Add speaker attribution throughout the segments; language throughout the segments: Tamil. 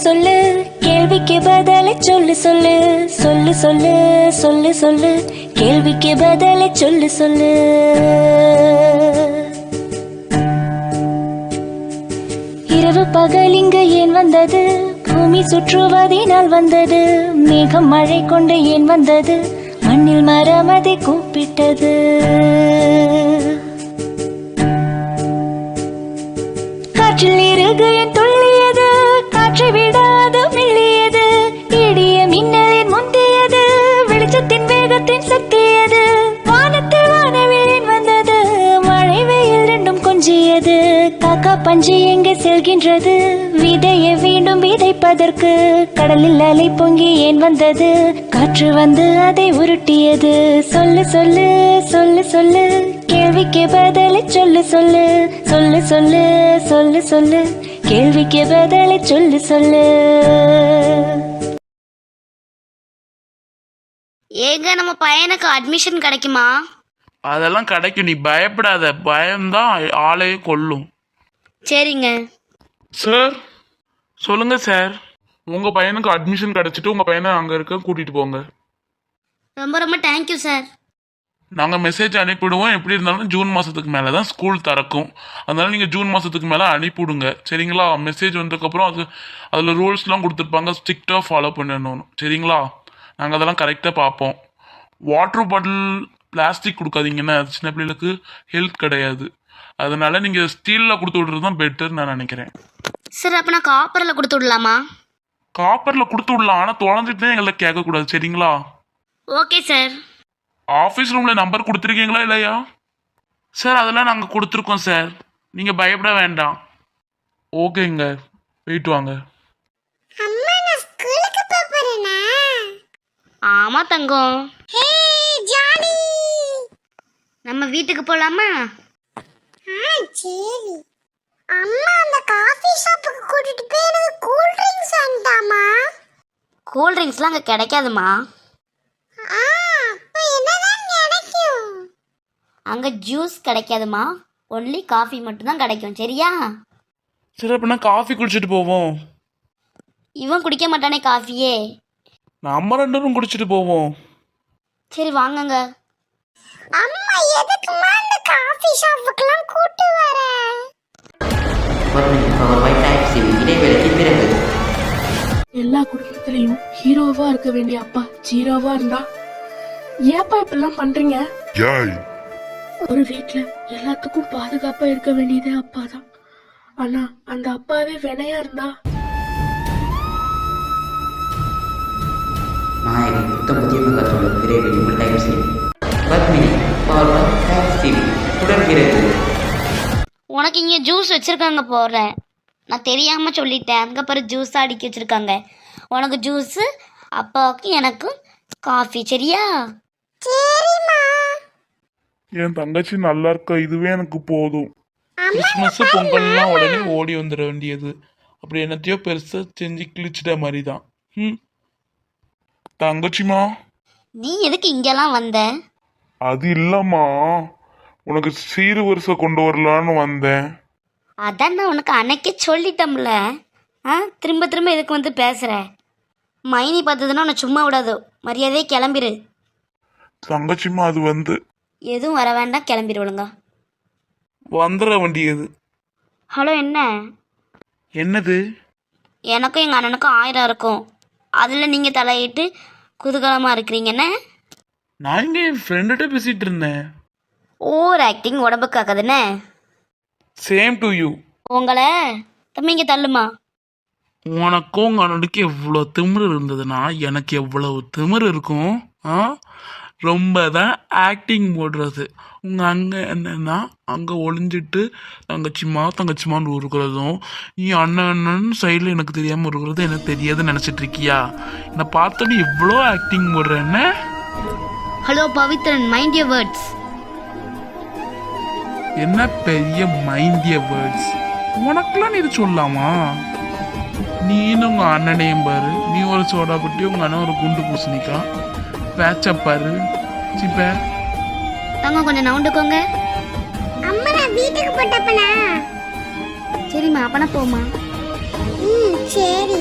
Speaker 1: சொல்லு கேள்விக்கு பதிலை சொல்லு சொல்லு சொல்லு சொல்லு சொல்லு சொல்லு கேள்விக்கு பதிலை சொல்லு சொல்லு. இரவு பகல் இங்கு ஏன் வந்தது? பூமி சுற்றுவதினால் வந்தது. மேகம் மழை கொண்டு ஏன் வந்தது? மண்ணில் மரம் அதை கூப்பிட்டது. காற்றில் இறகு என் துள்ளியது, காற்றை விடாது மெல்லியது. இடிய மின்னலின் முந்தியது, வெளிச்சத்தின் வேகத்தின் சக்தியது. வானத்தில் வானவில் ஏன் வந்தது? மழை வெயில் ரெண்டும் கொஞ்சியது. காக்கா பஞ்சு எங்கே செல்கின்றது? விதையை மீண்டும் விதைப்பதற்கு. கடலில் அலை பொங்கி ஏன் வந்தது? காற்று வந்து அதை உருட்டியது. சொல்லு சொல்லு சொல்லு சொல்லு கேள்விக்கு பதிலை சொல்லு சொல்லு சொல்லு சொல்லு சொல்லு சொல்லு கேள்விக்கு பதிலை சொல்லு சொல்லு.
Speaker 2: ஏங்க நம்ம பையனுக்கு அட்மிஷன் கிடைக்குமா?
Speaker 3: அதெல்லாம் கிடைக்கும், நீ பயப்படாத. பயம்தான் ஆளையே கொல்லும்.
Speaker 2: சரிங்க
Speaker 3: சார். சொல்லுங்க சார். உங்க பையனுக்கு அட்மிஷன் கிடைச்சிட்டு உங்க பையனை அங்க இருக்க கூட்டிட்டு போங்க.
Speaker 2: ரொம்ப ரொம்ப தேங்க்யூ சார்.
Speaker 3: நாங்கள் மெசேஜ் அனுப்பிவிடுவோம். எப்படி இருந்தாலும் ஜூன் மாதத்துக்கு மேலே தான் ஸ்கூல் திறக்கும். அதனால நீங்கள் ஜூன் மாதத்துக்கு மேலே அனுப்பிவிடுங்க, சரிங்களா? மெசேஜ் வந்ததுக்கப்புறம் அதில் ரூல்ஸ்லாம் கொடுத்துருப்பாங்க, ஸ்ட்ரிக்டாக ஃபாலோ பண்ணணும், சரிங்களா? நாங்கள் அதெல்லாம் கரெக்டாக பார்ப்போம். வாட்டர் பாட்டில் பிளாஸ்டிக் கொடுக்காதீங்கன்னா அது சின்ன பிள்ளைகளுக்கு ஹெல்த் கிடையாது. அதனால நீங்கள் ஸ்டீலில் கொடுத்து விட்றது தான் பெட்டர்னு நான் நினைக்கிறேன்.
Speaker 2: சார் அப்போ நான் காப்பரில் கொடுத்து விடலாமா?
Speaker 3: காப்பரில் கொடுத்து விடலாம், ஆனால் தொலைஞ்சிட்டு தான் எங்களை கேட்கக்கூடாது, சரிங்களா?
Speaker 2: Okay sir.
Speaker 3: ஆஃபீஸ் ரூமில் நம்பர் கொடுத்துருக்கீங்களா இல்லையா? சார் அதெல்லாம் நாங்கள் கொடுத்துருக்கோம் சார், நீங்கள் பயப்பட வேண்டாம். ஓகேங்க, போயிட்டு வாங்க.
Speaker 2: ஆமா தங்கம், நம்ம வீட்டுக்கு போலாமா?
Speaker 4: சரி. அம்மா அந்த காஃபி ஷாப்புக்கு கூட்டிட்டு போய் எனக்கு கூல் ட்ரிங்க்ஸ் வாங்கிட்டாமா.
Speaker 2: கூல் ட்ரிங்க்ஸ்லாம் அங்கே கிடைக்காதுமா.
Speaker 4: அப்ப என்னதான் கிடைக்கும்?
Speaker 2: அங்கே ஜூஸ் கிடைக்காதுமா, ஒன்லி காஃபி மட்டும்தான் கிடைக்கும், சரியா?
Speaker 3: சரி அப்படின்னா காஃபி குடிச்சிட்டு போவோம்.
Speaker 2: இவன் குடிக்க மாட்டானே காஃபியே.
Speaker 3: நம்ம 2 பேரும் குடிச்சிட்டு போவோம்.
Speaker 2: சரி வாங்கங்க.
Speaker 4: அம்மா எதுக்குமா அந்த காஃபி ஷாப்புக்குலாம் கூட்டி வர?
Speaker 5: எல்லா குடும்பத்திலையும் ஹீரோவா இருக்க வேண்டிய அப்பா ஜீரோவா இருந்தா ஏப்பா இப்பெல்லாம் பண்றீங்க? ஒரு வீட்டுல எல்லாத்துக்கும் பாதுகாப்பா இருக்க வேண்டியதே அப்பா தான். ஆனா அந்த அப்பாவே வினையா இருந்தா
Speaker 6: நாயகி புத்தம் புதிய மகத்தோடு விரைவில் உங்கள் டைம் செய்யும் பத்மினி பார்வன் டைம் செய்யும் தொடர்கிறது.
Speaker 2: உனக்கு இங்கே ஜூஸ் வச்சுருக்காங்க போடுறேன், நான் தெரியாமல் சொல்லிட்டேன். அதுக்கப்புறம் ஜூஸாக அடுக்கி வச்சுருக்காங்க. உனக்கு ஜூஸு, அப்பாவுக்கு எனக்கும் காஃபி, சரியா?
Speaker 4: சரிம்மா.
Speaker 3: என் தங்கச்சி நல்லா இருக்கா, இதுவே எனக்கு போதும். கிறிஸ்மஸ் பொங்கல்லாம் உடனே ஓடி வந்துட வேண்டியது. அப்படி என்னத்தையோ பெருசாக செஞ்சு கிழிச்சிட்ட மாதிரி தான். தங்கச்சிமா,
Speaker 2: நீ எதுக்கு இங்கெல்லாம் வந்த?
Speaker 3: அது இல்லம்மா, உனக்கு சீரு வரிசை கொண்டு வரலான்னு வந்தேன்.
Speaker 2: அதான் நான் உனக்கு அன்னைக்கே சொல்லிட்டோம்ல. திரும்ப திரும்ப எதுக்கு வந்து பேசுகிற? மைனி பார்த்ததுன்னா உன்னை சும்மா விடாதோ, மரியாதையே கிளம்பிரு.
Speaker 3: தங்கச்சிமா அது வந்து
Speaker 2: எதுவும் வர வேண்டாம், கிளம்பிடு ஒழுங்கா.
Speaker 3: வந்துட வேண்டியது.
Speaker 2: ஹலோ, என்ன?
Speaker 3: என்னது?
Speaker 2: எனக்கும் எங்கள் அண்ணனுக்கும் 1000 இருக்கும், அதில் நீங்கள் தலையிட்டு குதூகலமாக இருக்கிறீங்கன்னு.
Speaker 3: நான் இங்கே என் ஃப்ரெண்டுகிட்ட பேசிகிட்டு இருந்தேன்.
Speaker 2: ஓவர் ஆக்டிங் உடம்புக்கு ஆகாதுன்னு.
Speaker 3: Same to you.
Speaker 2: உங்களை தம்பி இங்கே தள்ளுமா.
Speaker 3: உனக்கும் உங்கள் அண்ணனுக்கு எவ்வளோ திமிரு இருந்ததுன்னா எனக்கு எவ்வளவு திமிரு இருக்கும். ரொம்ப தான் ஆக்டிங் போடுறது. உங்கள் அங்கே என்னன்னா அங்கே ஒளிஞ்சிட்டு தங்கச்சிமான்னு இருக்கிறதும், நீ அண்ணன் சைடில் எனக்கு தெரியாமல் இருக்கிறது எனக்கு தெரியாதுன்னு நினச்சிட்டு இருக்கியா? என்னை பார்த்தோன்னே எவ்வளோ ஆக்டிங் போடுறேன்னு.
Speaker 2: Hello Pavithran, mind your words.
Speaker 3: என்ன பெரிய மைண்டிய வேர்ட்ஸ்? உனக்குலாம் நீ இது சொல்லலாமா? நீனும் உங்கள் அண்ணனையும் பாரு, நீ ஒரு சோடா புட்டி, உங்கள் அண்ணன் ஒரு குண்டு பூசணிக்கா. பேச்சப்பாரு சிப்ப
Speaker 2: தங்க கொஞ்சம் நவுண்டுக்கோங்க.
Speaker 4: அம்மா நான் வீட்டுக்கு போட்டப்பனா?
Speaker 2: சரிம்மா, அப்பனா போமா.
Speaker 4: சரி.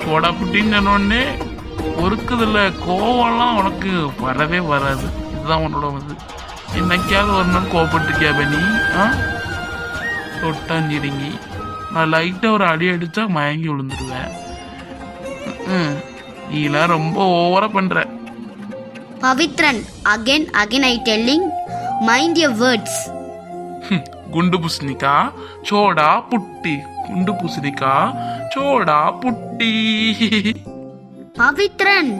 Speaker 3: சோடா புட்டின்னு சொன்னோடனே பொறுக்குதில்ல, கோவம்லாம் உனக்கு வரவே வராது. இதுதான் உன்னோட வந்து என்னைக்காவது ஒரு நாள் கோவப்பட்டிருக்கியா நீ? தொட்டாஞ்சிரிங்கி, நான் லைட்டாக ஒரு அடி அடித்தா மயங்கி விழுந்துடுவேன். நீலாம் ரொம்ப ஓவரா பண்ற.
Speaker 2: Pavithran, again I telling, mind your words.
Speaker 3: குண்டு பூசணிக்கா சோடா புட்டி, குண்டு பூசணிக்கா சோடா புட்டி.
Speaker 2: பவித்ரன்,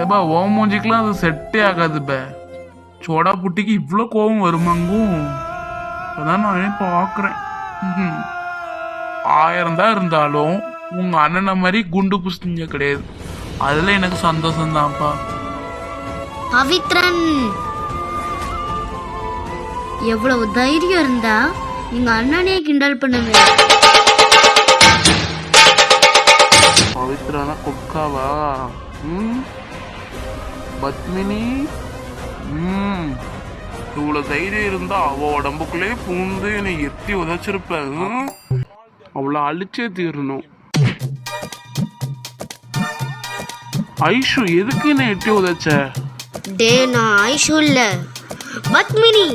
Speaker 3: ஏபா ஓ மூஞ்சிக்கெல்லாம் அது செட்டே ஆகாது பே. சோடா புட்டிக்கு இவ்வளோ கோபம் வருமாங்கும்? அதான் நான் பார்க்குறேன். 1000 தான் இருந்தாலும் உங்க அண்ணனை மாதிரி குண்டு பூசணிங்க கிடையாது. அதுல எனக்கு சந்தோஷம் தான்ப்பா.
Speaker 2: பவித்ரன், எவ்வளவு தைரியம் இருந்தா எங்க அண்ணனே கிண்டல் பண்ணுவேன்.
Speaker 3: பவித்ரானா கொக்காவா? பத்மினி, இவ்வளவு தைரியம் இருந்தா அவ உடம்புக்குள்ளே பூந்து என்னை எத்தி உதைச்சிருப்ப. அவளை அழிச்சே தீரணும். ஐஷு, எதுக்கு என்ன எட்டி உதைச்ச?
Speaker 2: டே, நான் ஐஷு இல்ல, பத்மினி.